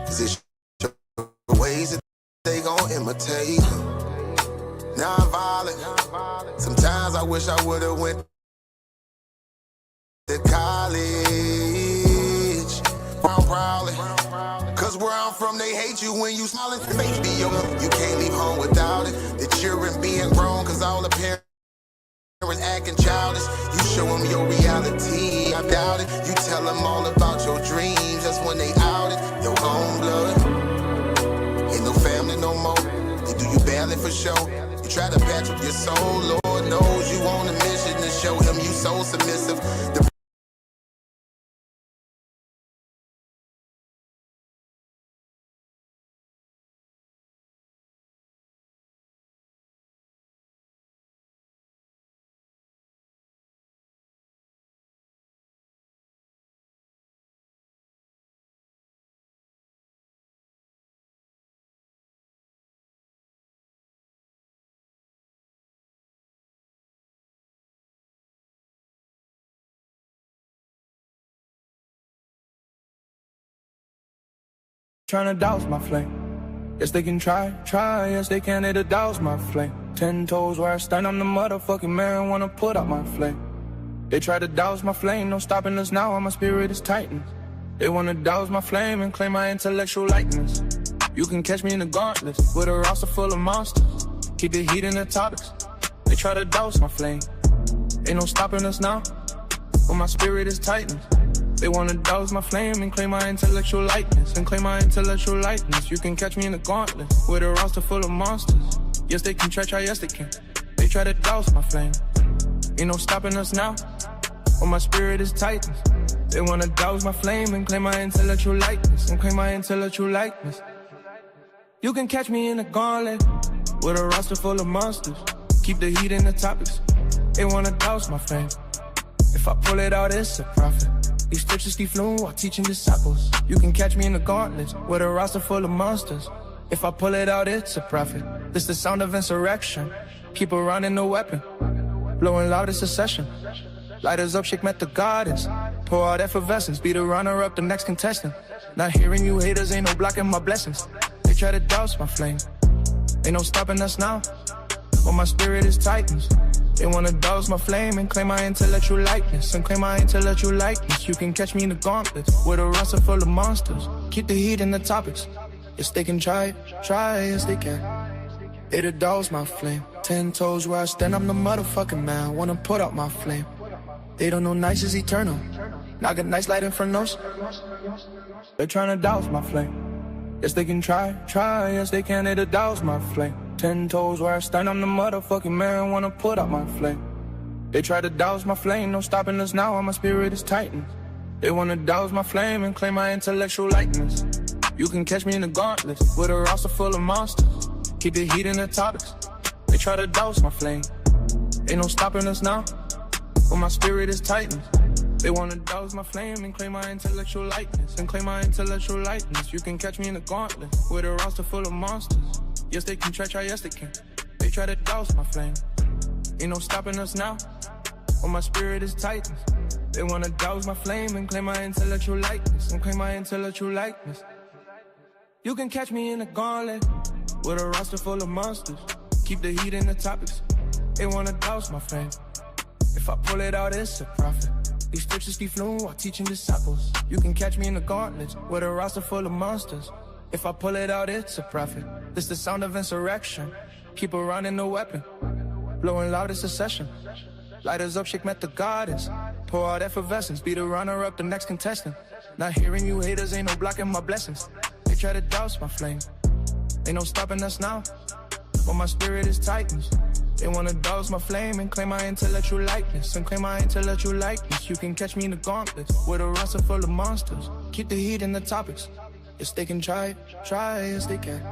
Cause it's your ways that they gon' imitate. Non-violent. Sometimes I wish I would've went to college. I'm proudly. Cause where I'm from, they hate you when you smiling. Faith be your, you can't leave home without it. The children being grown, cause all the parents acting childish. You show them your reality, I doubt it. You tell them all about your dreams, that's when they out it. Your own blood, ain't no family no more. They do you badly for sure. You try to patch up your soul, Lord knows you on a mission to show him you so submissive. Tryna douse my flame. Yes, they can try, yes, they can, it'll douse my flame. 10 toes where I stand, I'm the motherfucking man, wanna put out my flame. They try to douse my flame, no stopping us now, my spirit is tightened. They wanna douse my flame and claim my intellectual likeness. You can catch me in the gauntlet, with a roster full of monsters. Keep the heat in the topics. They try to douse my flame. Ain't no stopping us now, but my spirit is tightened. They wanna douse my flame and claim my intellectual likeness. You can catch me in the gauntlet with a roster full of monsters. Yes, they can try, yes, they can. They try to douse my flame. Ain't no stopping us now, but my spirit is tightened. They wanna douse my flame and claim my intellectual likeness. You can catch me in the gauntlet with a roster full of monsters. Keep the heat in the topics. They wanna douse my flame. If I pull it out, it's a profit. These scriptures keep flowing while teaching disciples. You can catch me in the gauntlets with a roster full of monsters. If I pull it out, it's a profit. This the sound of insurrection. Keep around in the weapon. Blowing loud, it's a session. Lighters up, shake met the goddess. Pour out effervescence, be the runner-up, the next contestant. Not hearing you haters, ain't no blocking my blessings. They try to douse my flame. Ain't no stopping us now, but my spirit is tightened. They wanna douse my flame and claim my intellectual likeness. You can catch me in the gauntlet with a roster full of monsters. Keep the heat in the topics. Yes, they can try, yes, they can. It'll douse my flame. 10 toes where I stand, I'm the motherfucking man. Wanna put out my flame. They don't know nice is eternal. Now I got nice light infernos. They're trying to douse my flame. Yes, they can try, yes, they can. It'll douse my flame. 10 toes where I stand, I'm the motherfucking man, wanna put out my flame. They try to douse my flame, no stopping us now, my spirit is tightened. They wanna douse my flame and claim my intellectual likeness. You can catch me in the gauntlet with a roster full of monsters. Keep the heat in the topics. They try to douse my flame. Ain't no stopping us now, but my spirit is tightened. They wanna douse my flame and claim my intellectual likeness. You can catch me in the gauntlet with a roster full of monsters. Yes, they can try, yes, they can. They try to douse my flame. Ain't no stopping us now, but my spirit is tightened. They wanna douse my flame and claim my intellectual likeness. You can catch me in the gauntlet with a roster full of monsters. Keep the heat in the topics. They wanna douse my flame. If I pull it out, it's a profit. These scriptures keep flowing while teaching disciples. You can catch me in the gauntlets with a roster full of monsters. If I pull it out, it's a profit. This the sound of insurrection. Keep around in the weapon. Blowing loud, it's a session. Lighters up, shake met the goddess. Pour out effervescence, be the runner-up, the next contestant. Not hearing you haters, ain't no blocking my blessings. They try to douse my flame. Ain't no stopping us now, but my spirit is tightened. They wanna douse my flame and claim my intellectual likeness. You can catch me in the gauntlet with a roster full of monsters. Keep the heat in the topics. Yes, they can try, yes, they can.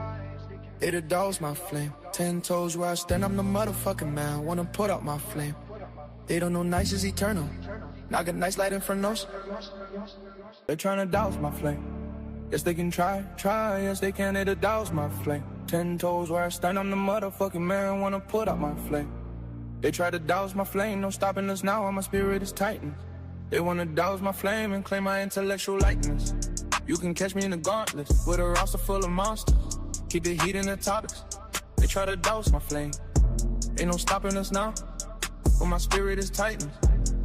It'll douse my flame. 10 toes where I stand, I'm the motherfucking man. Wanna put out my flame. They don't know nice is eternal. Now I got nice light infernos. They're trying to douse my flame. Yes, they can try, yes, they can. It'll douse my flame. 10 toes where I stand, I'm the motherfucking man. Wanna put out my flame. They try to douse my flame, no stopping us now, my spirit is tightened. They wanna douse my flame and claim my intellectual likeness. You can catch me in the gauntlet with a roster full of monsters. Keep the heat in the topics. They try to douse my flame. Ain't no stopping us now. But my spirit is tightened.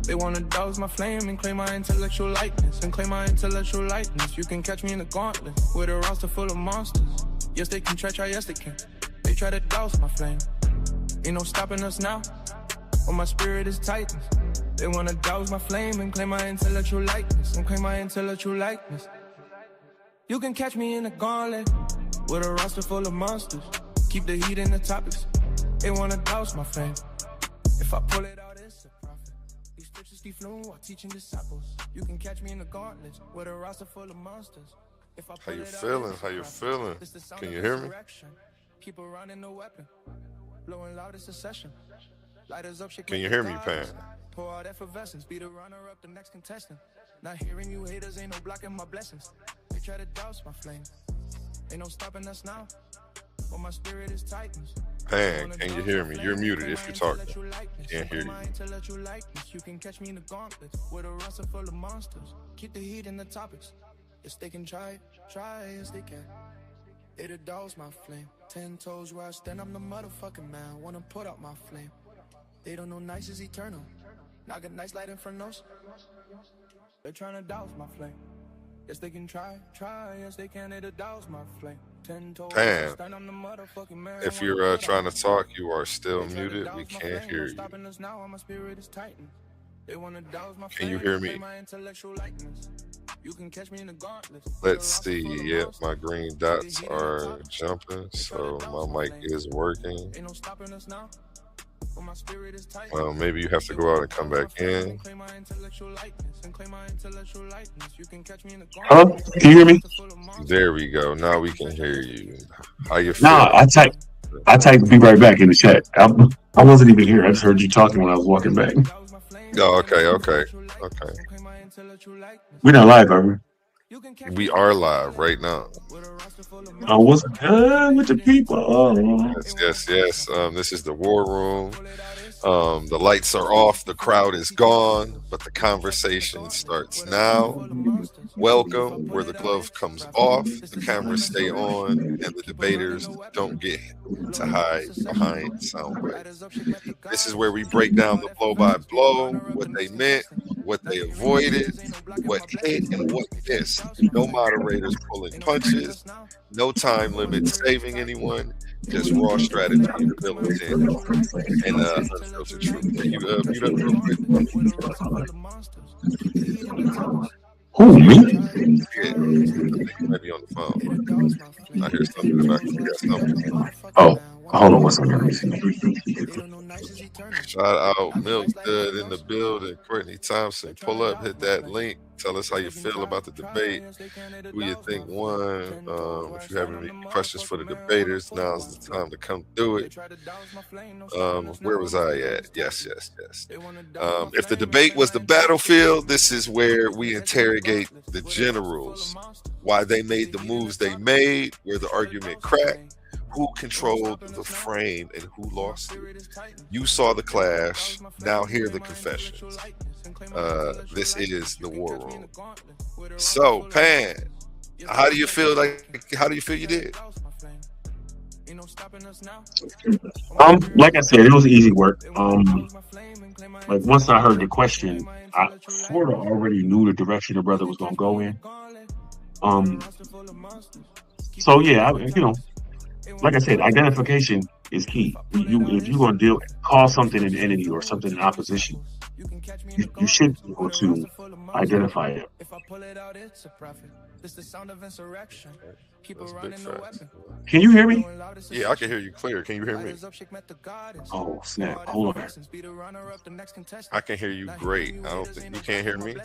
They wanna douse my flame and claim my intellectual likeness. You can catch me in the gauntlet with a roster full of monsters. Yes, they can try, yes, they can. They try to douse my flame. Ain't no stopping us now. But my spirit is tightened. They wanna douse my flame and claim my intellectual likeness. You can catch me in the gauntlet with a roster full of monsters. Keep the heat in the topics. They wanna douse my flame. If I pull it out, it's a profit. These scriptures keep flowing while teaching disciples. You can catch me in the gauntlet with a roster full of monsters. If I How you feeling? How you feeling? Can you hear me? Keep around in the weapon. Blowing loud, it's a session. Lighters up, Can you hear me, Pan? Pour out effervescence, be the runner up, the next contestant. Not hearing you haters, ain't no blocking my blessings. They try to douse my flame. Ain't no stopping us now. But my spirit is tightened. Pan, can you hear me? You're muted if you're talking. Can't hear you. You can catch me in the gauntlet with a roster full of monsters. Keep the heat in the topics. Yes, they can try, yes, they can. It'll douse my flame. 10 toes where I stand, I'm the motherfucking man. Wanna put out my flame. They don't know nice is eternal. Knock a nice light in front of us. They're trying to douse my flame. Yes, they can try, yes, they can. It'll douse my flame. 10 toes where I stand, I'm the motherfucking man. If you're trying to talk, you are still muted. We can't hear you. Can you hear me? You can catch me in the gauntlet. Let's see. Yep, my green dots are jumping, so my mic is working. Ain't no stopping us now. But my spirit is tight. Well, maybe you have to go out and come back in. Huh? Can you hear me? There we go. Now we can hear you. How you feeling? Nah, I typed "be right back" in the chat. I wasn't even here. I just heard you talking when I was walking back. Oh, okay. We're not live, are we? We are live right now. What's good with the people? Yes. This is the War Room. The lights are off, the crowd is gone, but the conversation starts now. Welcome, where the glove comes off, the cameras stay on, and the debaters don't get to hide behind soundbite. This is where we break down the blow by blow, what they meant, what they avoided, what hit and what missed. No moderators pulling punches, no time limit saving anyone, just raw strategy and ability and unfiltered truth. Can you mute up real quick? Who, me? Yeah, you might be on the phone. I hear something in the back. You got something. Oh, hold on one second. Shout out Milk Good in the building. Courtney Thompson, pull up, hit that link. Tell us how you feel about the debate. Who you think won? If you have any questions for the debaters, now's the time to come through it. Where was I at? Yes. If the debate was the battlefield, this is where we interrogate the generals, why they made the moves they made, where the argument cracked, who controlled the frame, and who lost it. You saw the clash, now hear the confessions. This is the War Room. So, Pan, how do you feel you did? Like I said, it was easy work. Like once I heard the question, I sort of already knew the direction the brother was gonna go in. So yeah, like I said, identification is key. If you're gonna call something an enemy or something in opposition, you should be able to identify it. That's big facts. Can you hear me? Yeah, I can hear you clear. Can you hear me? Oh snap! Hold on. I can hear you great. I don't think you can't hear me.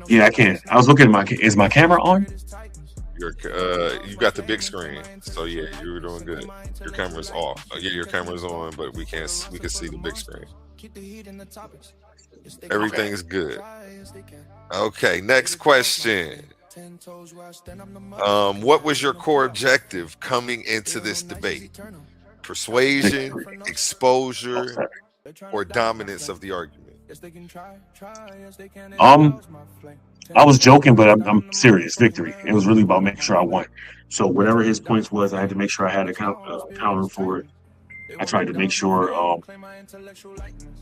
Yeah, I can. I was looking at is my camera on? You got the big screen, so yeah, you were doing good. Your camera's off. Yeah, your camera's on, but we can see the big screen. Everything's good. Okay, next question. What was your core objective coming into this debate? Persuasion, exposure, or dominance of the argument? I was joking, but I'm serious. Victory. It was really about making sure I won. So whatever his points was, I had to make sure I had a counter for it. I tried to make sure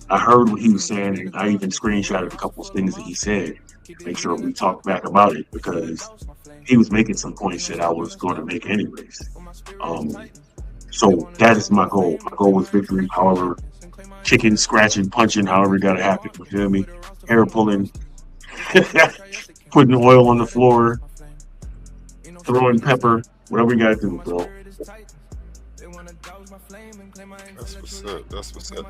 I heard what he was saying, and I even screenshotted a couple of things that he said. Make sure we talked back about it because he was making some points that I was going to make anyways. So that is my goal. My goal was victory. However, kicking, scratching, punching, however it got to happen. You feel me? Hair pulling, putting oil on the floor, throwing pepper, whatever you got to do, bro. That's what's up. That's what's up.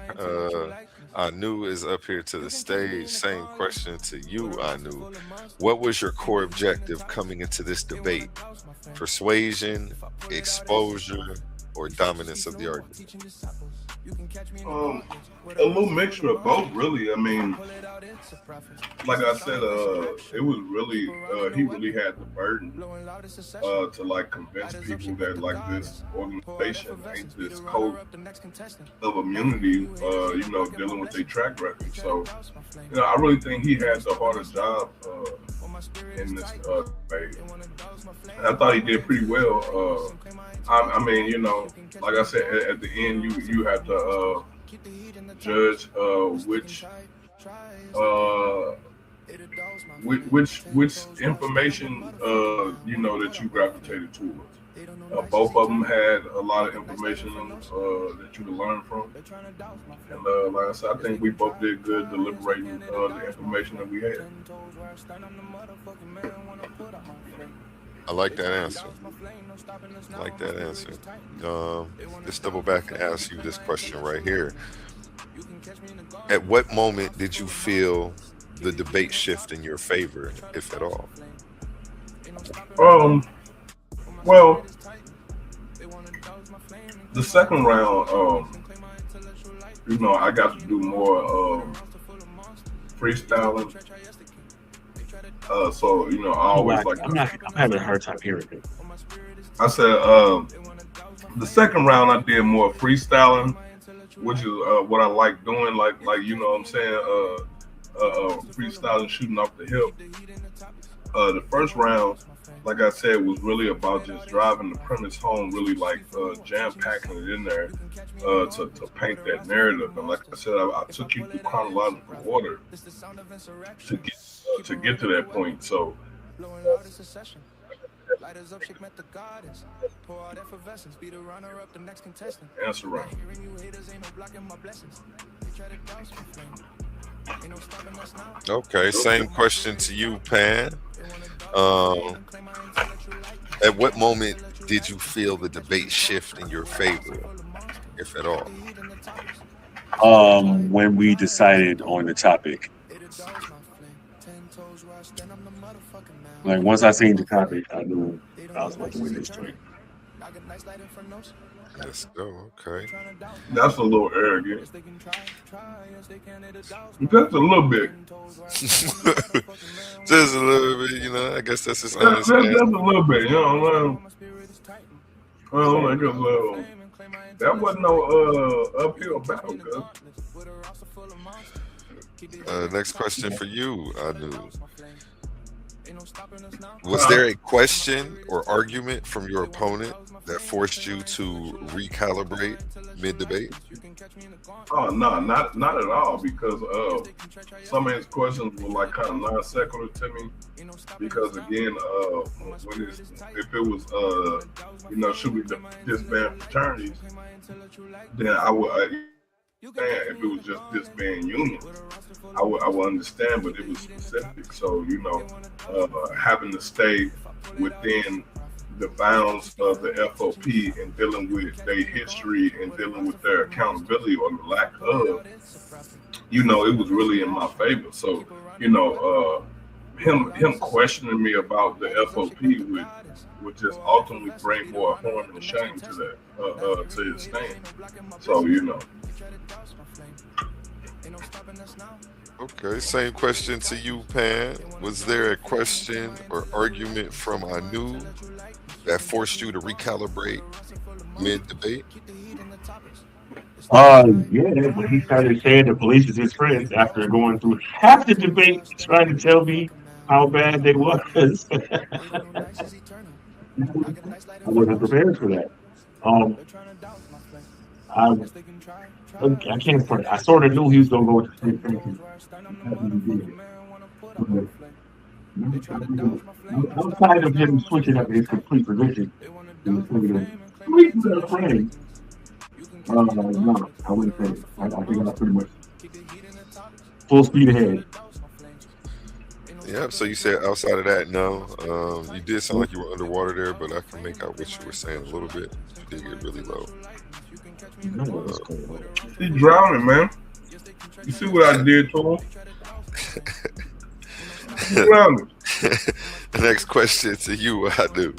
Anu is up here to the stage. Same question to you, Anu. What was your core objective coming into this debate? Persuasion, exposure, or dominance of the argument? A little mixture of both, really. I mean, like I said, it was really he really had the burden to like convince people that like this organization ain't this code of immunity, dealing with their track record. So, I really think he had the hardest job in this debate. And I thought he did pretty well. I mean, like I said, at the end, you have to judge which information that you gravitated towards. Both of them had a lot of information that you could learn from, and like I said, I think we both did good deliberating the information that we had. I like that answer. Let's double back and ask you this question right here. At what moment did you feel the debate shift in your favor, if at all? Well, the second round, I got to do more freestyling. So I always I'm having a hard time hearing it. I said the second round I did more freestyling, which is what I like doing. Like you know what I'm saying, freestyling, shooting off the hip. The first round, like I said, was really about just driving the premise home, really like jam packing it in there to paint that narrative. And like I said, I took you through chronological order to get to that point. So answer right. Okay, same question to you, Pan. At what moment did you feel the debate shift in your favor, if at all? When we decided on the topic. Like once I seen the topic, I knew I was about to win this joint. Let's go. Okay. That's a little arrogant. Just a little bit. Just a little bit, I guess that's his Just honest a answer. little bit, that wasn't no uphill battle, cuz. Next question for you, Anu. Was there a question or argument from your opponent that forced you to recalibrate mid-debate? Oh no, not at all. Because some of his questions were like kind of non sequitur to me. Because again, if it was should we disband fraternities, then I would. If it was just disband unions, I would understand, but it was specific. So having to stay within the bounds of the FOP and dealing with their history and dealing with their accountability or the lack of, it was really in my favor. So, him questioning me about the FOP would just ultimately bring more harm and shame to that, to his stand. So, Okay, same question to you, Pan. Was there a question or argument from Anu that forced you to recalibrate mid-debate? Yeah, when he started saying the police is his friends after going through half the debate trying to tell me how bad they was. I wasn't prepared for that. Um, I I can't front. I sort of knew he was gonna go with the same thing. I'm tired of him switching up his complete position. Complete playing. No, I wouldn't say. I think I pretty much full speed ahead. Yeah, so you said outside of that, no. You did sound like you were underwater there, but I can make out what you were saying a little bit. You did get really low. He's drowning, man. You see what I did to him? He's drowning. The next question to you, I do.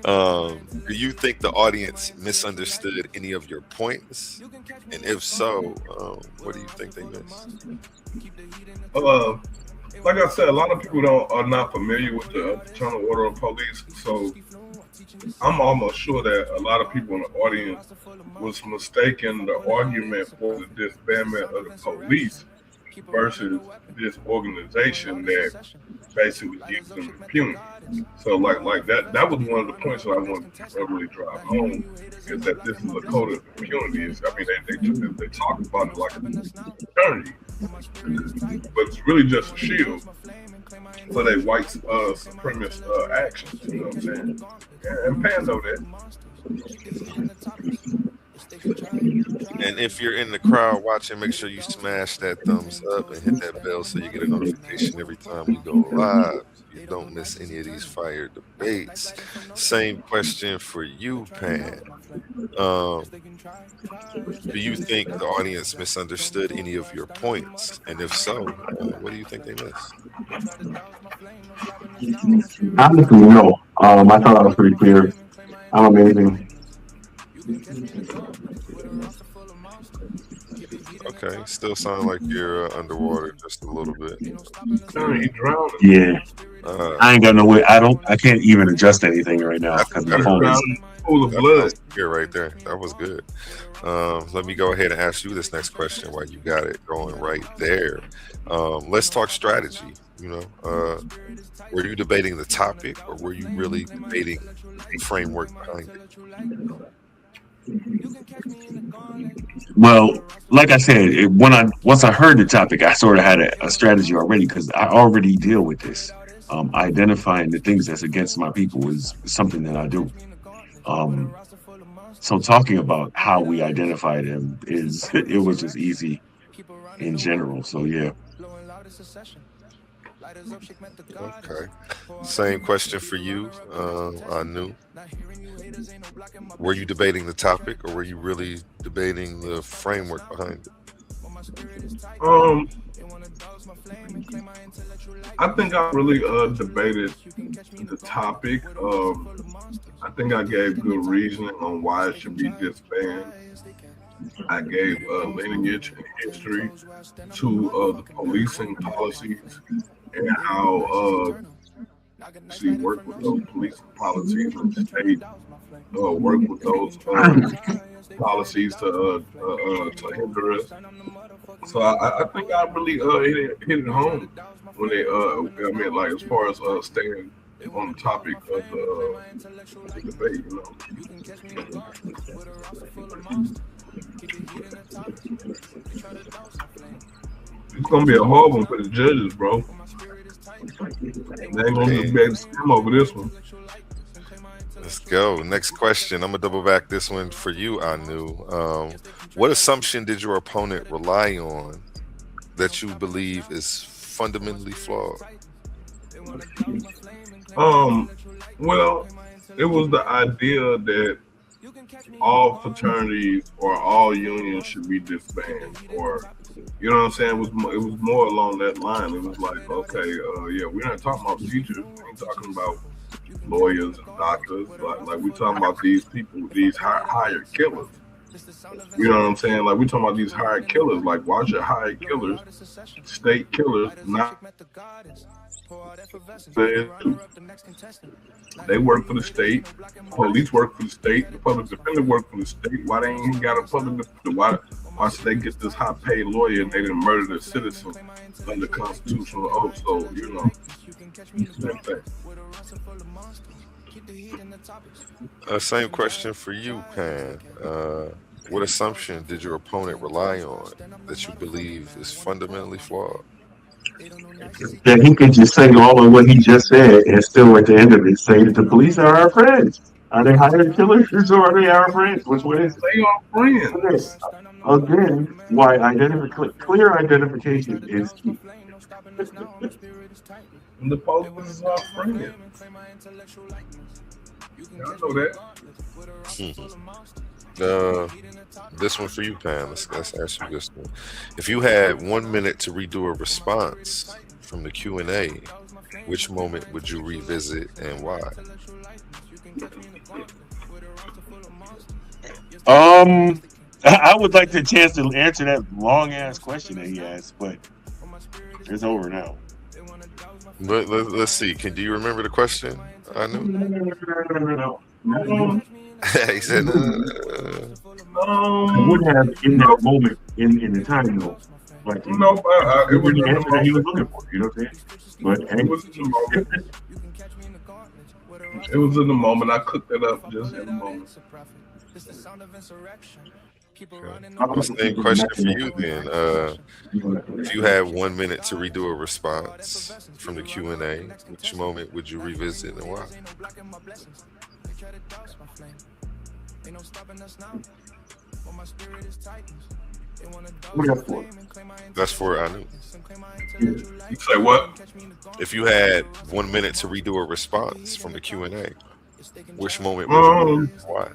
Do you think the audience misunderstood any of your points? And if so, what do you think they missed? Like I said, a lot of people are not familiar with the Fraternal Order of Police, so I'm almost sure that a lot of people in the audience was mistaking the argument for the disbandment of the police versus this organization that basically gives them impunity. So like that was one of the points that I wanted to really drive home, is that this is a code of impunity. I mean, they talk about it like a fraternity, but it's really just a shield for their white supremacist actions. You know what I'm saying? And Pan know that. And if you're in the crowd watching, make sure you smash that thumbs up and hit that bell so you get a notification every time we go live. You don't miss any of these fire debates. Same question for you, Pan. Do you think the audience misunderstood any of your points? And if so, what do you think they missed? Honestly, no. I thought I was pretty clear. I'm amazing. Okay, still sound like you're underwater just a little bit. He drowning. Yeah. I ain't got no way. I can't even adjust anything right now because my phone is full of blood. Here, right there. That was good. Let me go ahead and ask you this next question while you got it going right there. Let's talk strategy. You know, were you debating the topic, or were you really debating the framework behind it? Well, like I said, once I heard the topic, I sort of had a strategy already because I already deal with this. Identifying the things that's against my people is something that I do. So talking about how we identify them it was just easy in general. So yeah. Okay. Same question for you, Anu. Were you debating the topic, or were you really debating the framework behind it? I think I really debated the topic. I think I gave good reasoning on why it should be disbanded. I gave lineage and history to the policing policies and how she worked with those policing policies and the state work with those policies to hinder us. So I think I really hit it home when they I mean, like, as far as staying on the topic of the debate, you know. It's gonna be a hard one for the judges, bro. They ain't gonna be able to skim over this one. Let's go. Next question. I'm gonna double back this one for you, Anu. What assumption did your opponent rely on that you believe is fundamentally flawed? Well, it was the idea that all fraternities or all unions should be disbanded, or, you know what I'm saying? It was more along that line. It was like, okay, yeah, we're not talking about teachers. We ain't talking about lawyers and doctors. Like we talking about these people, these hired killers. You know what I'm saying? Like, we talking about these hired killers. Like, why should hired killers, state killers, not? They work for the state. Police work for the state. The public defender work for the state. Why they ain't got a public defender? watch they get this high paid lawyer and they didn't murder the citizen under constitutional oath. So same thing. Same question for you, Pan. What assumption did your opponent rely on that you believe is fundamentally flawed? That he could just say all of what he just said and still at the end of it say that the police are our friends. Are they hired killers or are they our friends? Which one is it? They are friends. Again, why clear identification is key. And the police are friends. I know that. This one for you, Pam. Let's ask you this one. If you had 1 minute to redo a response from the Q&A, which moment would you revisit and why? I would like the chance to answer that long ass question that he asked, but it's over now. But let's see. Do you remember the question? I knew. No. He said, I would have in that moment, in the time though, like it was the answer that he was looking for. You know what I'm saying? But hey, it was in the moment. It was in the moment. I cooked it up just in the moment. Same question for you then. If you had 1 minute to redo a response from the Q&A, which moment would you revisit and why? That's for I knew. You say what? If you had 1 minute to redo a response from the Q&A, which moment would you revisit and why?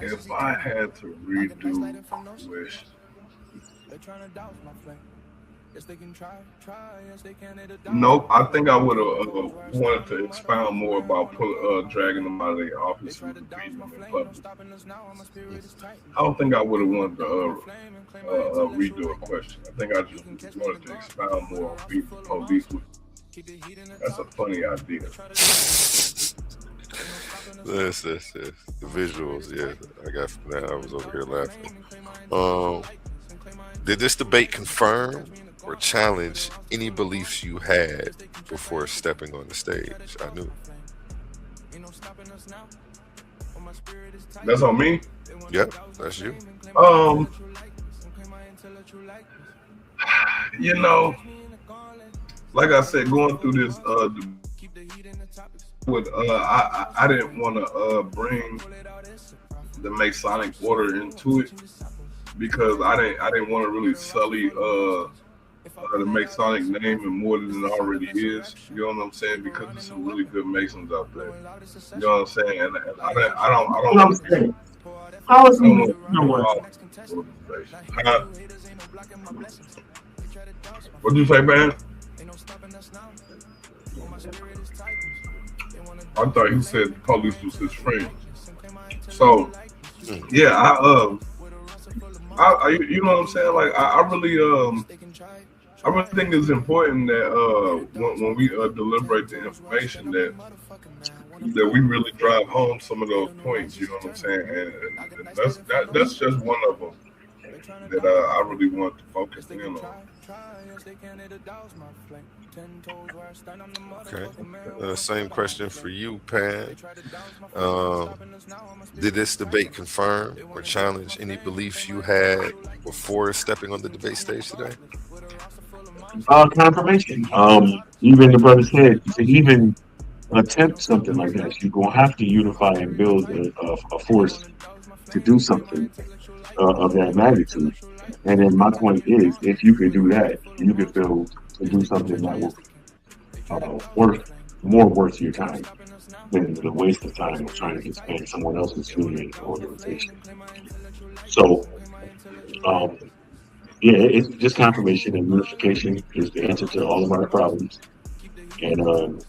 If I had to redo wish, nope. I think I would have wanted to expound more about dragging them out of their office and beating them in public. I don't think I would have wanted to redo a question. I think I just wanted to expound more on beating the police. That's a funny idea. Yes. The visuals, yeah, I got from that. I was over here laughing. Did this debate confirm or challenge any beliefs you had before stepping on the stage? I knew. That's on me? Yep, that's you. You know, like I said, going through this I didn't want to bring the Masonic order into it because I didn't want to really sully the Masonic name and more than it already is. You know what I'm saying? Because there's some really good Masons out there. You know what I'm saying? And I don't. How is he? What'd you say, man? I thought he said the police was his friend. So, yeah, I you know what I'm saying? Like, I really think it's important that when we deliberate the information that we really drive home some of those points. You know what I'm saying? And that's just one of them that I really want to focus in on. Okay. Same question for you, Pan. Did this debate confirm or challenge any beliefs you had before stepping on the debate stage today? Confirmation. Even the brother said to even attempt something like that, you're gonna have to unify and build a force to do something of that magnitude. And then my point is, if you can do that, you can build to do something that will more worth your time than the waste of time of trying to expand someone else's human organization. So, yeah, it's just confirmation and unification is the answer to all of our problems, and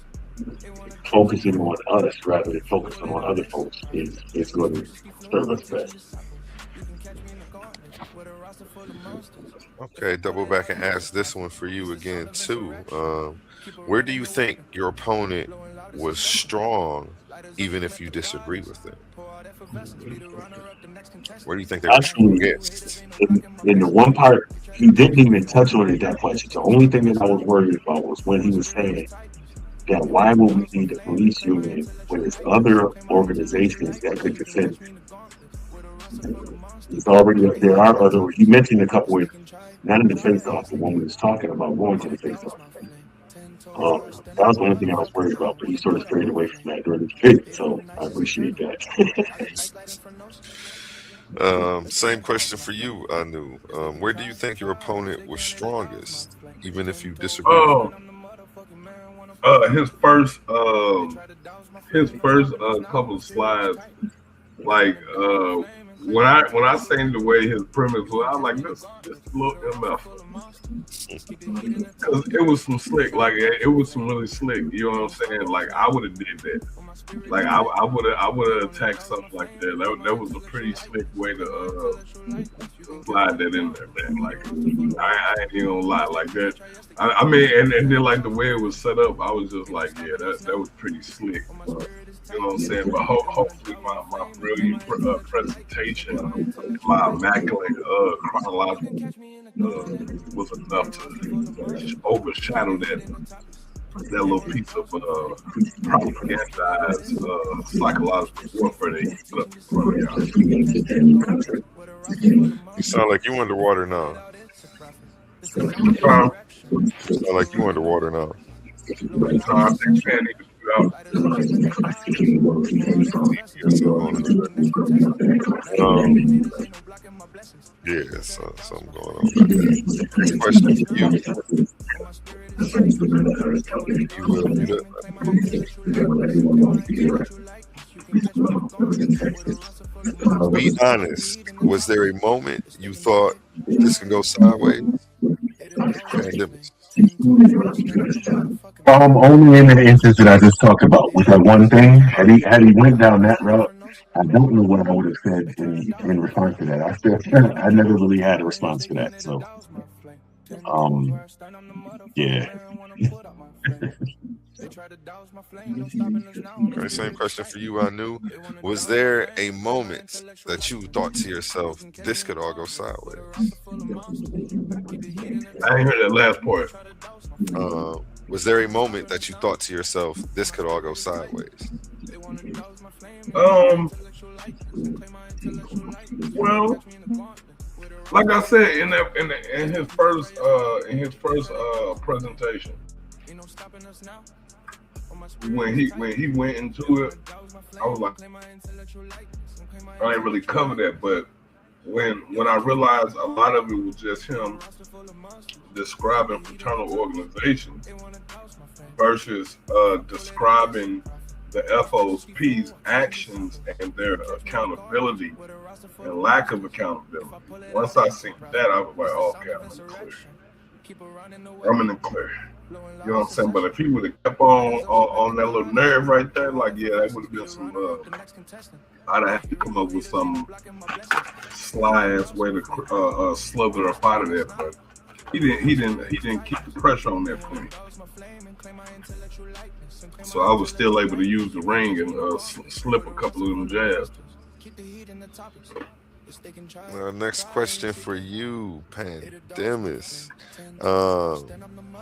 focusing on us rather than focusing on other folks is going to serve us best. Okay, double back and ask this one for you again too. Where do you think your opponent was strong even if you disagree with them? Where do you think they were Actually, against? in the one part, he didn't even touch on it that much. The only thing that I was worried about was when he was saying that why would we need a police union when there's other organizations that could defend? It's already there are other. You mentioned a couple of, not in the face off, but when we was talking about going to the face off. That was the only thing I was worried about, but he sort of strayed away from that during the debate, so I appreciate that. Same question for you, Anu. Where do you think your opponent was strongest, even if you disagree? His first couple of slides, like when I seen the way his premise was, I was like, this look MF, because it was some slick, like it was some really slick. You know what I'm saying? Like I would have did that. Like I would have attacked something like that. That was a pretty slick way to slide that in there, man. Like I ain't even gonna lie, like that. I mean, and then like the way it was set up, I was just like, yeah, that was pretty slick. You know what I'm saying? But hopefully my brilliant presentation, my immaculate chronological was enough to overshadow that little piece of propagandized psychological warfare they put up in front of y'all. You sound like you underwater now. You sound like you underwater now. I think Fan needs to be out. Yeah, something going on back there. Next question for you. Be honest. Was there a moment you thought this can go sideways? Only in the instance that I just talked about with that one thing. Had he went down that route, I don't know what I would have said in response to that. I never really had a response to that. So, yeah. Okay, same question for you, Anu. Was there a moment that you thought to yourself, this could all go sideways? I ain't heard that last part. Was there a moment that you thought to yourself, this could all go sideways? Well, like I said in his first presentation, when he went into it, I was like, I ain't really cover that, but when I realized a lot of it was just him describing fraternal organizations versus describing the FOP's actions and their accountability and lack of accountability. Once I seen that, I was like, okay, I'm in the clear. You know what I'm saying? But if he would have kept on that little nerve right there, like, yeah, that would have been some, I'd have to come up with some sly ass way to slither up out of there. But he didn't keep the pressure on that point. So I was still able to use the ring and slip a couple of them jabs. Next question for you, Pandemis.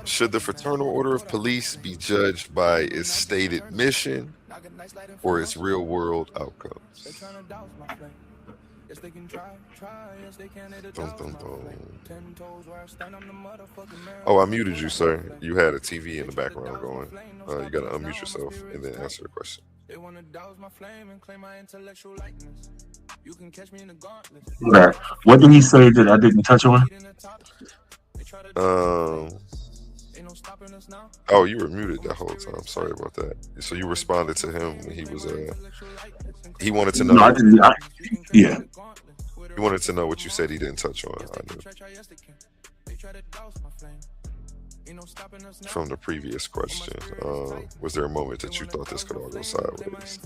Should the Fraternal Order of Police be judged by its stated mission or its real-world outcomes? Dun, dun, dun. Oh, I muted you, sir. You had a TV in the background going. You got to unmute yourself and then answer the question. Okay. What did he say that I didn't touch on? Oh, you were muted that whole time. Sorry about that. So you responded to him when he was he wanted to know. No, I didn't. Yeah. He wanted to know what you said he didn't touch on. I knew. From the previous question, was there a moment that you thought this could all go sideways?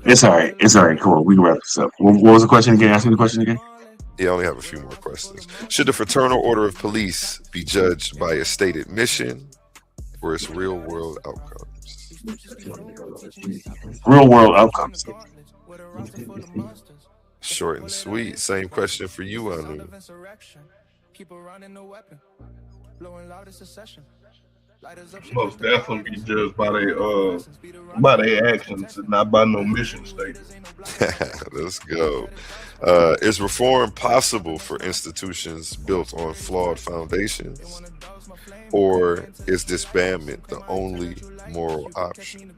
It's all right. It's all right. Cool. We can wrap this up. What was the question again? Ask me the question again. Yeah, I only have a few more questions. Should the Fraternal Order of Police be judged by its stated mission or its real-world outcomes? Real world outcomes. Short and sweet. Same question for you, Anu. Most definitely be judged by their actions and not by no mission statement. Let's go. Is reform possible for institutions built on flawed foundations? Or is disbandment the only moral option?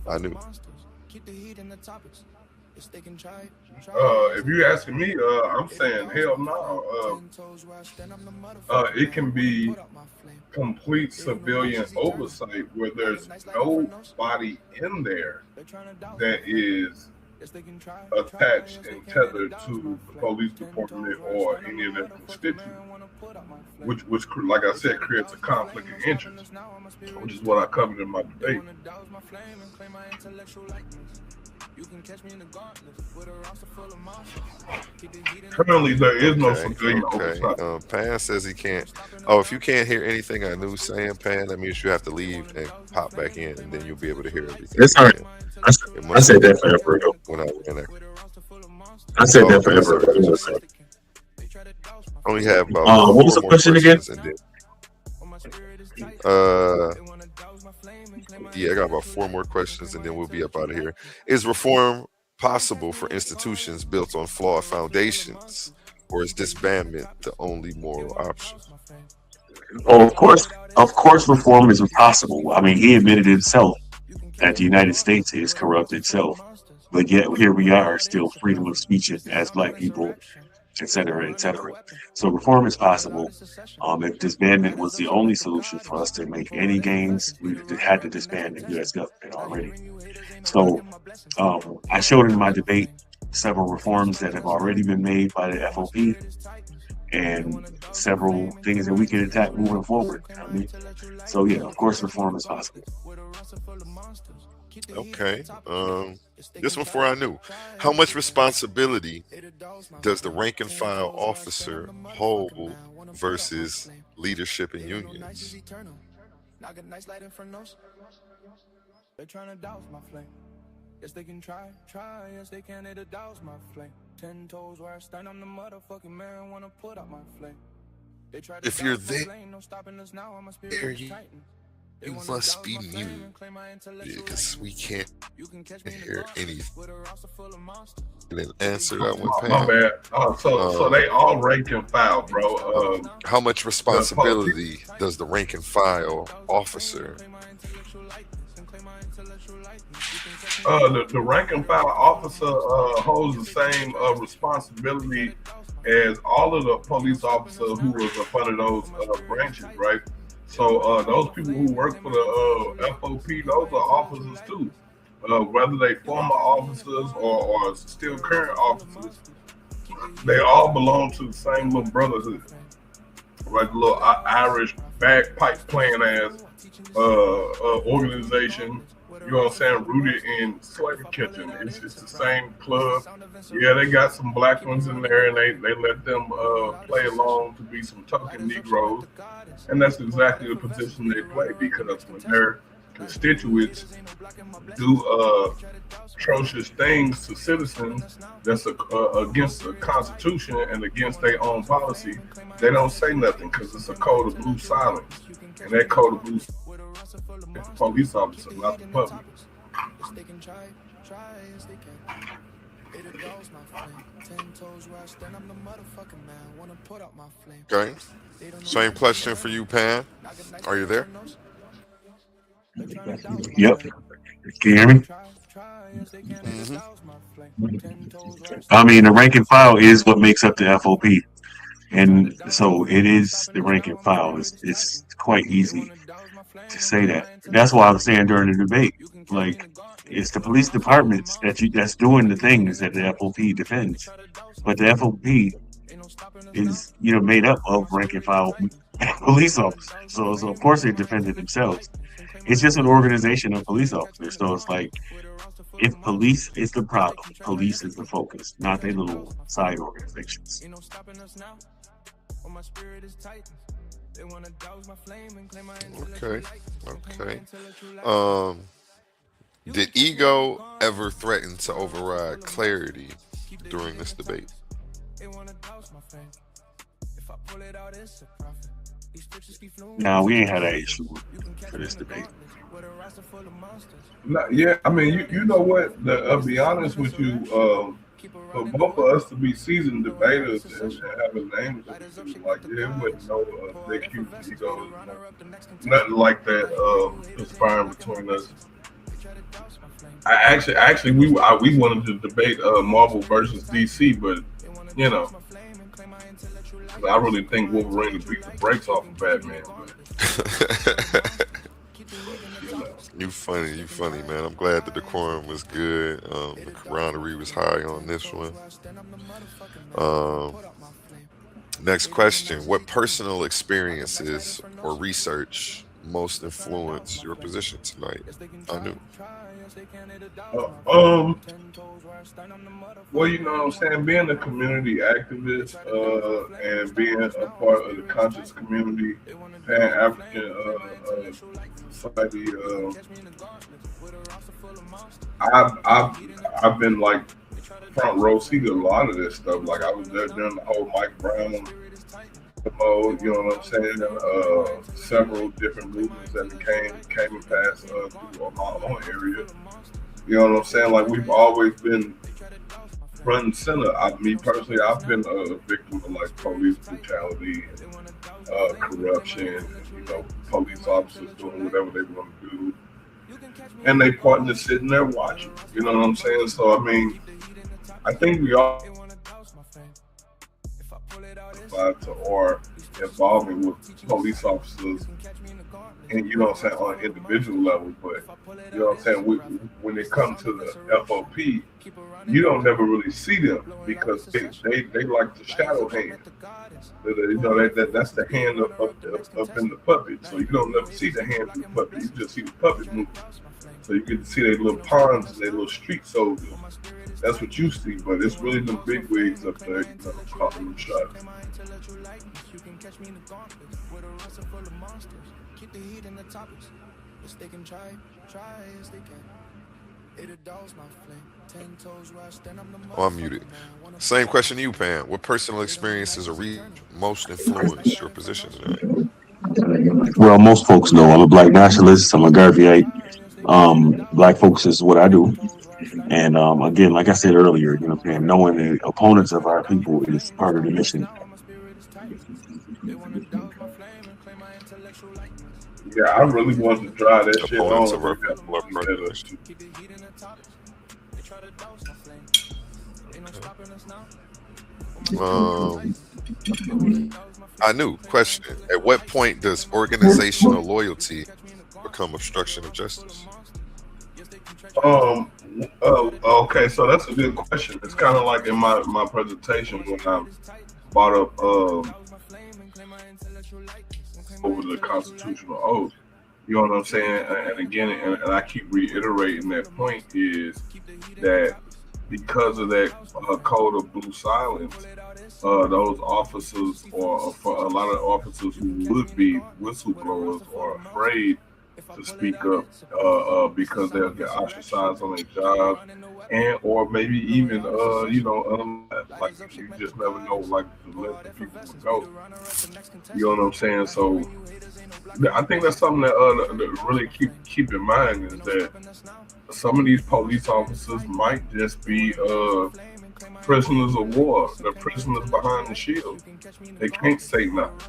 I knew. If you're asking me, I'm saying hell no. It can be complete civilian oversight where there's nobody in there that is attached and tethered to the police department or any of their constituents, which like I said, creates a conflict of interest, which is what I covered in my debate. Currently, there is no civilian oversight. Pan says he can't. Oh, if you can't hear anything I knew saying, Pan, that means you have to leave and pop back in, and then you'll be able to hear everything. That's all right. I said that forever ago. When I went in there. I said that forever ago. Only have about what was the question again? Yeah, I got about 4 more questions, and then we'll be up out of here. Is reform possible for institutions built on flawed foundations, or is disbandment the only moral option? Oh, of course, reform is impossible. I mean, he admitted himself that the United States is corrupt itself, but yet here we are, still freedom of speech as Black people, et cetera, et cetera. So reform is possible. If disbandment was the only solution for us to make any gains, we had to disband the U.S. government already. So I showed in my debate several reforms that have already been made by the FOP and several things that we can attack moving forward. I mean, so yeah, of course, reform is possible. Okay. This one for I knew. How much responsibility does the rank and file officer hold versus leadership in unions? They're trying to douse my flame. Yes, they can try, yes, they can, it'll douse my flame. 10 toes where I stand, I'm the motherfucking man, wanna put out my flame. They try to if you're douse my there, flame, no stopping us now, I'm a there spirit you, titan. you must be new, because we can't hear anything. And answer that one, My Pam. bad. So they all rank and file, bro. How much responsibility does the rank and file officer? The rank and file officer holds the same responsibility as all of the police officers who was up under those branches, right? So those people who work for the FOP, those are officers too. Whether they former officers or still current officers, they all belong to the same little brotherhood, right? The little Irish bagpipe playing ass organization. You know what I'm saying? Rooted in slave catching. It's the same club. Yeah, they got some black ones in there, and they let them play along to be some token Negroes, and that's exactly the position they play, because when their constituents do atrocious things to citizens that's against the Constitution and against their own policy, they don't say nothing because it's a code of blue silence, and that code of blue the police officer, not the public. Okay. Same question for you, Pan. Are you there? Yep. Can you hear me? Mm-hmm. I mean, the rank and file is what makes up the FOP. And so it is the rank and file. It's quite easy to say that. That's why I was saying during the debate, like, it's the police departments that's doing the things that the FOP defends. But the FOP is, made up of rank and file police officers. So of course they defended themselves. It's just an organization of police officers. So it's like, if police is the problem, police is the focus, not their little side organizations. Okay. Okay. Um, did ego ever threaten to override clarity during this debate? Now we ain't had that issue for this debate. Yeah, I mean, you know what? I'll be honest with you. For both of us to be seasoned debaters and having names, like yeah, it wasn't no big huge ego, nothing like that conspiring between us. Actually, we wanted to debate Marvel versus DC, but you know, I really think Wolverine would beat the brakes off of Batman. But, You funny, man. I'm glad the decorum was good. The camaraderie was high on this one. Next question: what personal experiences or research most influenced your position tonight? I knew. Well, you know what I'm saying? Being a community activist and being a part of the conscious community, Pan African society, I've been like front row seat a lot of this stuff. Like I was there during the whole Mike Brown mode, you know what I'm saying? Several different movements that came and passed through my own area. You know what I'm saying? Like we've always been front and center. Me personally, I've been a victim of like police brutality, and, corruption. You know, police officers doing whatever they want to do, and they partners sitting there watching. You know what I'm saying? So I mean, I think we all or involvement with police officers, and you know what I'm saying, on an individual level, but you know what I'm saying, when it comes to the FOP, you don't never really see them because they like the shadow hand. You know that's the hand up in the puppet, so you don't never see the hand in the puppet. You just see the puppet move. So you get to see their little pawns and their little street soldiers. That's what you see, but it's really the big wigs up there, you know, calling them shots. Oh, I'm muted. Same question to you, Pam. What personal experiences or most influenced your position today? Well, most folks know I'm a black nationalist. I'm a Garveyite. Black folks is what I do. And again, like I said earlier, you know, knowing the opponents of our people is part of the mission. Yeah, I really wanted to try that shit on. Of our people are part of the mission. I knew. Question: at what point does organizational loyalty become obstruction of justice? Okay, so that's a good question. It's kind of like in my presentation when I brought up over the constitutional oath. You know what I'm saying? And again, and I keep reiterating that point is that because of that code of blue silence, those officers, or for a lot of officers who would be whistleblowers, are afraid to speak up because they'll get ostracized on their job, and or maybe even like you just never know, like the list of people will go. You know what I'm saying? So I think that's something that really keep in mind is that some of these police officers might just be prisoners of war. They're prisoners behind the shield. They can't say nothing.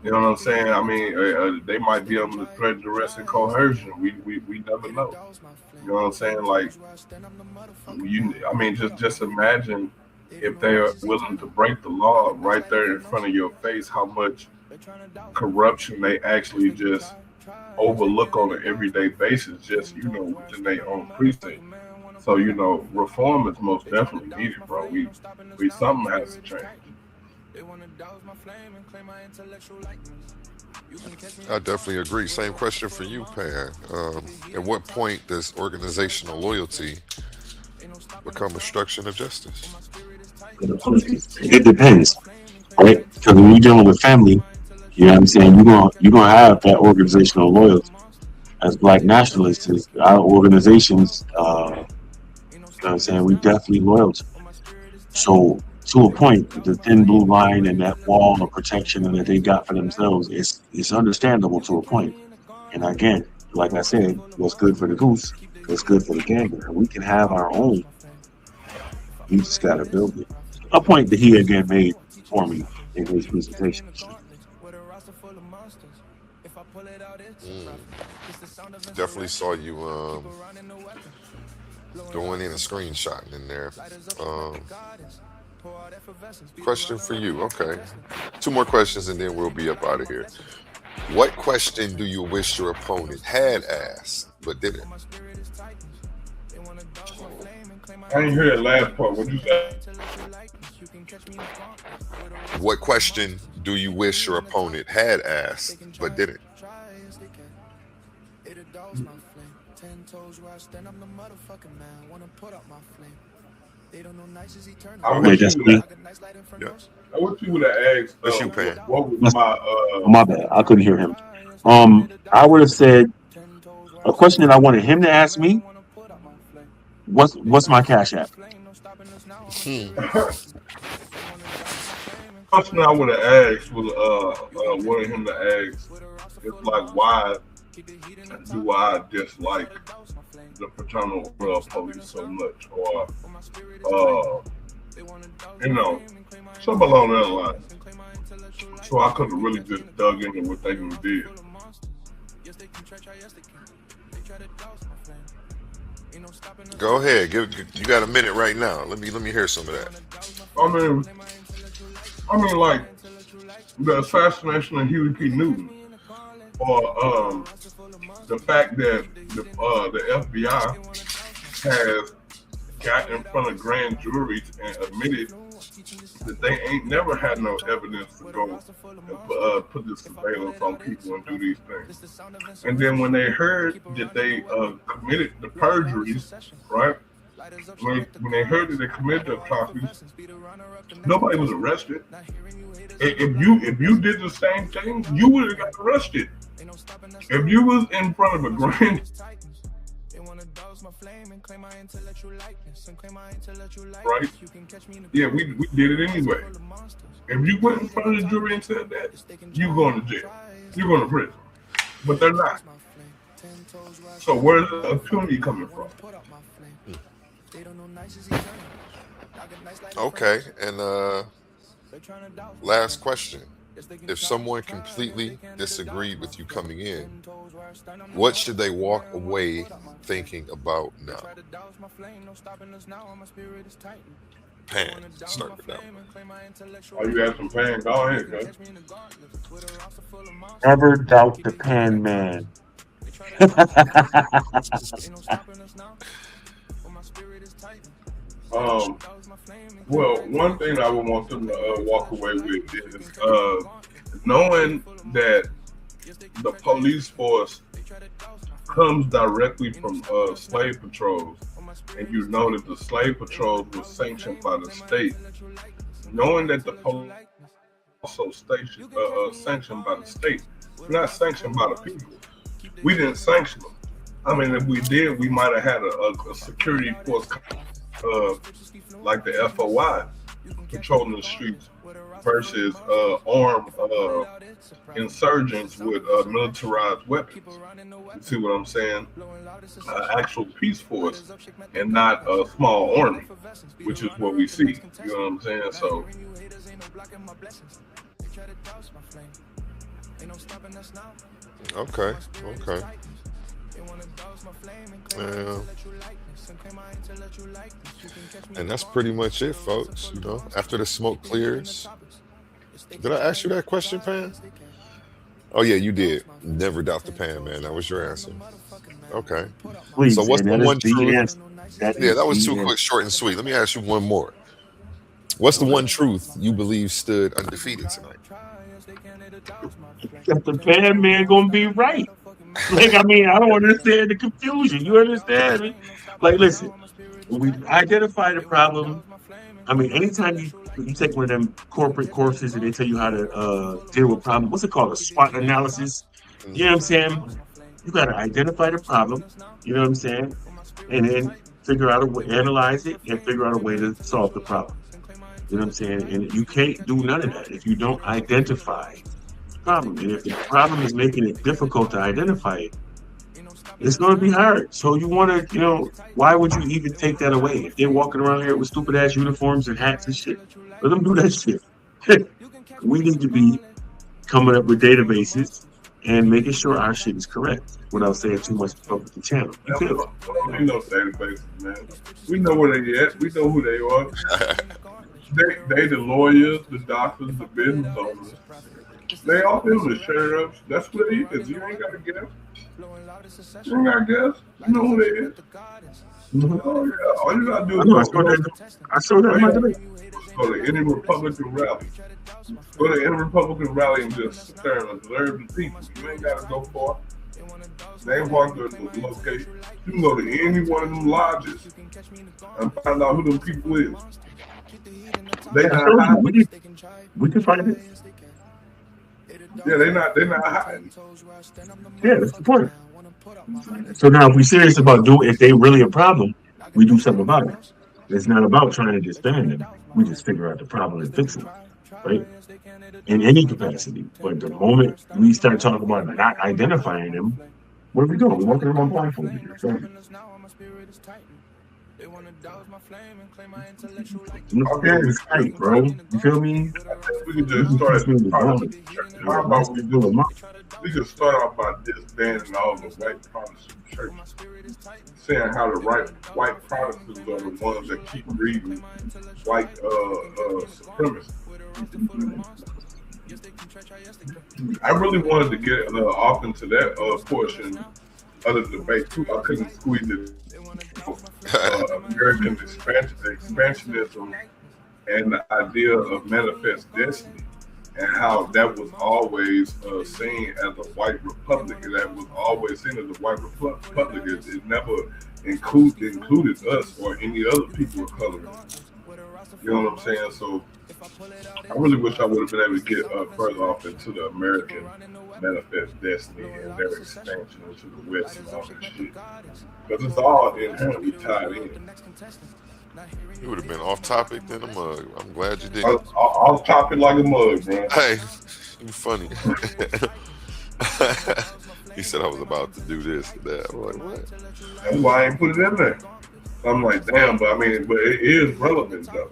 You know what I'm saying? I mean, they might be under the threat, duress, and coercion. We never know. You know what I'm saying? Like, just imagine if they are willing to break the law right there in front of your face, how much corruption they actually just overlook on an everyday basis, just, you know, within their own precinct. So, you know, reform is most definitely needed, bro. We something has to change. I definitely agree. Same question for you, Pan. At what point does organizational loyalty become obstruction of justice? It depends, right? Because when you're dealing with family, You know what I'm saying? You're gonna have that organizational loyalty. As Black nationalists, our organizations, you know what I'm saying, we definitely loyal to. So to a point, the thin blue line and that wall of protection that they got for themselves it's understandable to a point. And again, like I said, what's good for the goose, what's good for the gander. And we can have our own. You just gotta build it. A point that he again made for me in his presentation. Definitely saw you going in and screenshotting in there. Question for you. Okay. 2 more questions and then we'll be up out of here. What question do you wish your opponent had asked but didn't? I didn't hear that last part. What you say? What question do you wish your opponent had asked but didn't? I Wait, wish that's you me. Yeah. I wish you would have asked. That's you, Pan. What was My bad, I couldn't hear him. I would have said a question that I wanted him to ask me. What's my cash app? question I would have asked was wanted him to ask. It's like, why do I dislike the fraternal police so much, or something along that line. So I could have really just dug into what they did. Go ahead. You got a minute right now. Let me hear some of that. I mean, like the assassination of Huey P. Newton, or the fact that the FBI has got in front of grand juries and admitted that they ain't never had no evidence to go and put this surveillance on people and do these things. And then when they heard that they committed the perjuries, right? When they heard that they committed the atrocities, nobody was arrested. If you did the same thing, you would have got arrested. If you was in front of a grand, right? Yeah, we did it anyway. If you went in front of the jury and said that, you going to jail. You're going to prison. But they're not. So where's the impunity coming from? Okay, and last question. If someone completely disagreed with you coming in, what should they walk away thinking about now? Pan, start with that one. Oh, you have some Pan? Go ahead, guys. Never doubt the Pan Man. Well, one thing I would want them to walk away with is knowing that the police force comes directly from slave patrols, and you know that the slave patrols were sanctioned by the state. Knowing that the police also sanctioned by the state, not sanctioned by the people. We didn't sanction them. I mean, if we did, we might have had a security force like the FOI patrolling the streets versus armed insurgents with militarized weapons. You see what I'm saying? Actual peace force and not a small army, which is what we see. You know what I'm saying? So Okay. And that's pretty much it, folks. You know, after the smoke clears. Did I ask you that question, Pan? Oh yeah, you did. Never doubt the Pan, man. That was your answer. Okay. Please, So what's the one truth? Yeah, that was too quick. quick, short, and sweet. Let me ask you one more. What's the one truth you believe stood undefeated tonight? The Pan Man gonna be right. Like, I mean, I don't understand the confusion. You understand me? Like, listen, we identify the problem, I mean, anytime you take one of them corporate courses and they tell you how to deal with problems, what's it called? A SWOT analysis. You know what I'm saying? You got to identify the problem. You know what I'm saying? And then figure out a way, analyze it, and figure out a way to solve the problem. You know what I'm saying? And you can't do none of that if you don't identify the problem. And if the problem is making it difficult to identify it, it's going to be hard. So you want to, why would you even take that away? If they're walking around here with stupid ass uniforms and hats and shit, let them do that shit. We need to be coming up with databases and making sure our shit is correct without saying too much about the channel. We know databases, man. We know where they at. We know who they are. They the lawyers, the doctors, the business owners. They all them, the sheriffs. That's what they is. You ain't got to guess. You ain't got to guess. You know who they is. Oh, yeah. All you got to do is I saw that in my debate. Go to any Republican rally. Go to any Republican rally and just sit there and observe the people. You ain't got to go far. They ain't walk to the location. You can go to any one of them lodges and find out who them people is. They not we can find it. Yeah, they're not hiding. Yeah, that's the point. So now, if we're serious about if they really a problem, we do something about it. It's not about trying to disband them. We just figure out the problem and fix it, right? In any capacity. But the moment we start talking about not identifying them, what are we doing? We're walking around blindfolded here. So, okay, it's tight, bro. You feel me? We can just start. We can start off by disbanding all the white Protestant churches, saying how the white Protestants are the ones that keep breeding white supremacists. I really wanted to get off into that portion of the debate too. I couldn't squeeze it. American expansionism and the idea of manifest destiny, and how that was always seen as a white republic, and that was always seen as a white republic. It never included us or any other people of color. You know what I'm saying? So I really wish I would have been able to get further off into the American manifest destiny and their expansion into the West and all that shit. Because it's all inherently tied in. You would have been off topic than a mug. I'm glad you did. Off topic like a mug, man. Hey, you funny. He said I was about to do this and that. I'm like, what? That's why I ain't put it in there. I'm like, damn, but it is relevant though.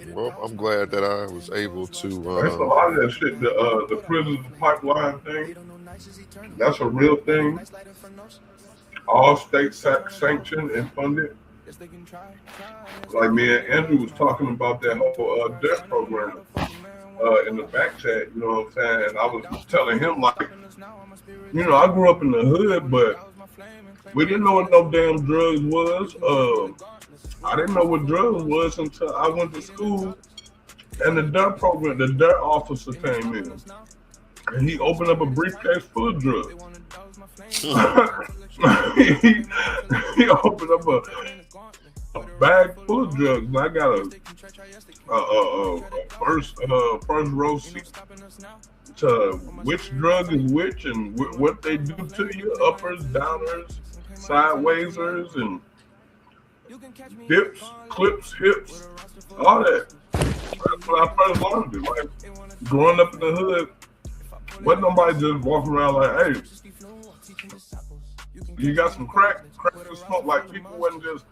Well, I'm glad that I was able to. There's a lot of that shit. The prison pipeline thing. That's a real thing. All state sanctioned and funded. Like me and Andrew was talking about that whole DERT program in the back chat. You know what I'm saying? And I was telling him like, I grew up in the hood, but we didn't know what no damn drugs was. I didn't know what drugs was until I went to school, and the DERT program, the DERT officer came in, and he opened up a briefcase full of drugs. he opened up a bag full of drugs, and I got a first row seat to which drug is which and what they do to you, uppers, downers, sidewaysers, and dips, clips, hips, all that. That's when I first learned it. Like growing up in the hood, wasn't nobody just walking around like, hey, you got some crack to smoke? Like people wasn't just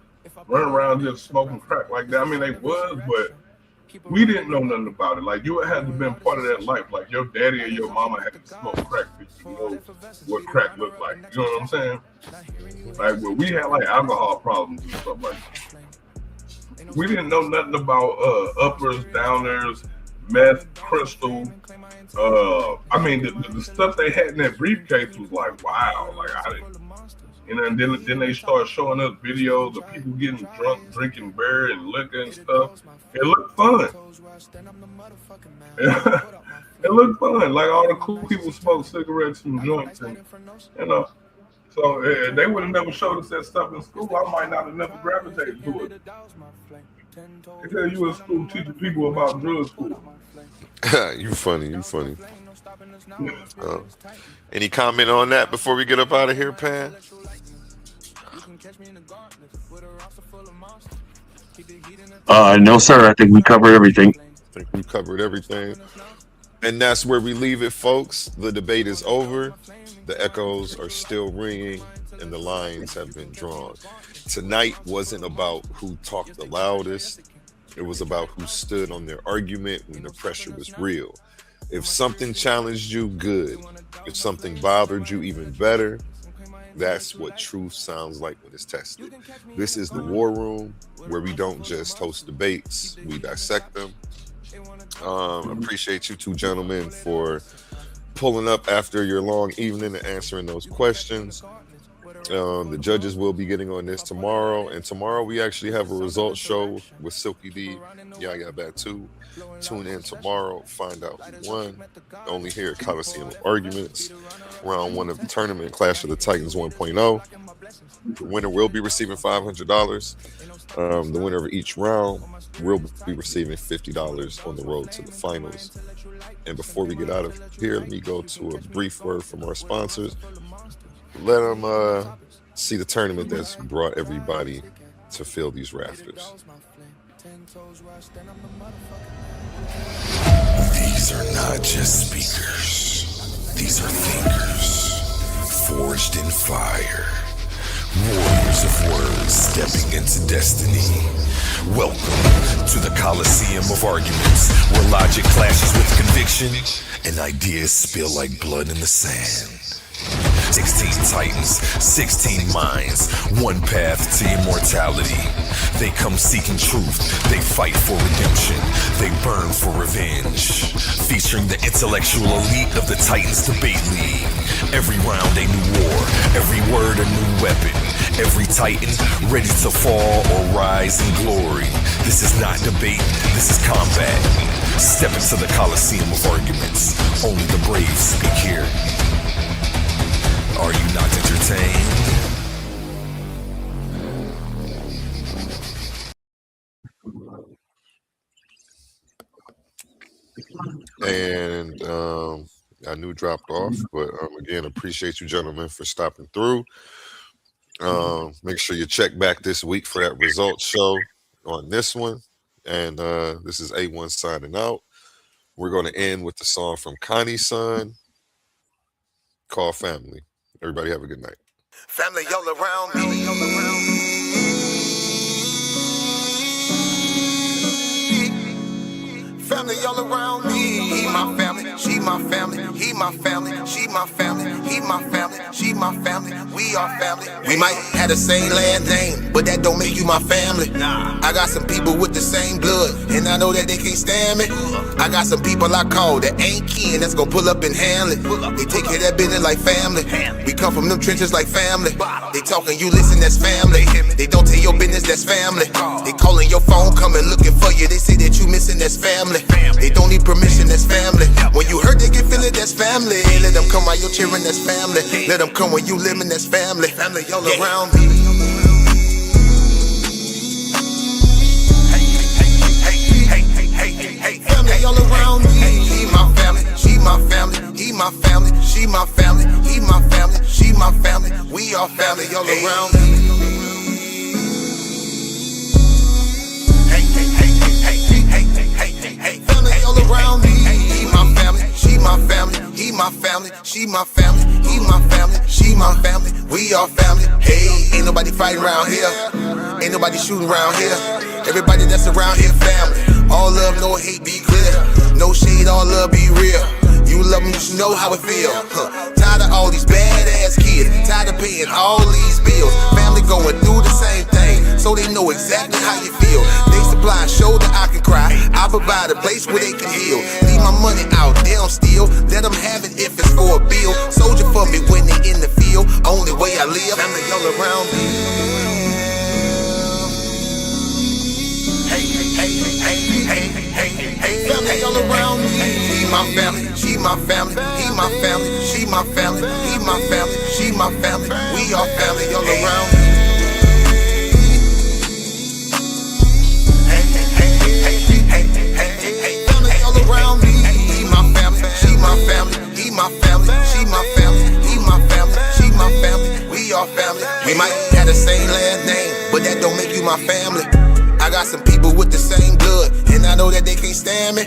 running around just smoking crack like that. I mean, they was, but we didn't know nothing about it. Like you had to have been part of that life. Like your daddy or your mama had to smoke crack for you to know what crack looked like. You know what I'm saying? Like well, we had like alcohol problems and stuff like that. We didn't know nothing about uppers, downers, meth, crystal. I mean, the stuff they had in that briefcase was like, wow. Like I didn't. And then they start showing us videos of people getting drunk, drinking beer and liquor and stuff. It looked fun. It looked fun. Like all the cool people smoke cigarettes and joints and So they would have never showed us that stuff in school. I might not have never gravitated to it. They tell you in school teaching people about drug school. You funny. Any comment on that before we get up out of here, Pan? No, sir. I think we covered everything. I think we covered everything. And that's where we leave it, folks. The debate is over. The echoes are still ringing and the lines have been drawn. Tonight wasn't about who talked the loudest. It was about who stood on their argument when the pressure was real. If something challenged you, good. If something bothered you, even better. That's what truth sounds like when it's tested. This is the War Room, where we don't just host debates, we dissect them. Appreciate you two gentlemen for pulling up after your long evening and answering those questions. The judges will be getting on this tomorrow, and tomorrow we actually have a results show with Silky D, Yaya Batu. Tune in tomorrow, find out who won. Only here at Coliseum Arguments, round 1 of the tournament, Clash of the Titans 1.0. The winner will be receiving $500. The winner of each round will be receiving $50 on the road to the finals. And before we get out of here, let me go to a brief word from our sponsors. Let them see the tournament that's brought everybody to fill these rafters. These are not just speakers. These are thinkers, forged in fire. Warriors of words stepping into destiny. Welcome to the Coliseum of Arguments, where logic clashes with conviction and ideas spill like blood in the sand. 16 titans, 16 minds, one path to immortality. They come seeking truth, they fight for redemption, they burn for revenge. Featuring the intellectual elite of the Titans Debate League. Every round a new war, every word a new weapon. Every titan ready to fall or rise in glory. This is not debate, this is combat. Step into the Coliseum of Arguments. Only the brave speak here. Are you not entertained? And I knew dropped off, but again, appreciate you gentlemen for stopping through. Make sure you check back this week for that results show on this one. And this is A1 signing out. We're going to end with the song from Connie's son called Family. Everybody have a good night. Family all around me. Family all around me. He my family, she my family. He my family, she my family. He my family, she my family. We are family. We might have the same last name, but that don't make you my family. I got some people with the same blood, and I know that they can't stand me. I got some people I call that ain't kin that's gonna pull up and handle it. They take care of that business like family. We come from them trenches like family. They talking, you listen, that's family. They don't tell your business, that's family. They calling your phone, coming looking for you. They say that you missing, that's family. They don't need permission, that's family. When you hurt, they can feel it, that's family. Let them come while you're cheering, that's family. Let them come when you living, that's family. Family all around me. Family all around me. He my family, she my family. He my family, she my family. He my family, she my family. We are family all around me. Family all around me. He my family, she my family. He my family, she my family. He my family, she my family. We are family. Hey, ain't nobody fighting around here. Ain't nobody shooting around here. Everybody that's around here, family. All love, no hate, be clear. No shade, all love, be real. You love me, you should know how it feel. Tired of all these badass kids. Tired of paying all these bills. Family going through the same thing, so they know exactly how you feel. They supply a shoulder I can cry. I provide a place where they can heal. Leave my money out, they don't steal. Let them have it if it's for a bill. Soldier for me when they in the field. Only way I live. Family all around me. Hey, hey, hey, hey, hey, hey, hey, hey. Family all around me. my family, she my family, he my family, she my family, he my family, she my family. We are family all around me. Family all around me. He my family, she my family, he my family, she my family, he my family, she my family. We are family. We might have the same last name, but that don't make you my family. I got some people with the same blood, and I know that they can't stand me.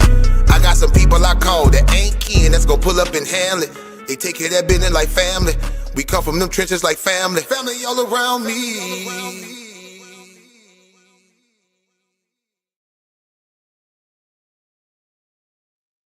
I got some people I call that ain't kin, that's gon' pull up and handle it. They take care of that business like family. We come from them trenches like family. Family all around me.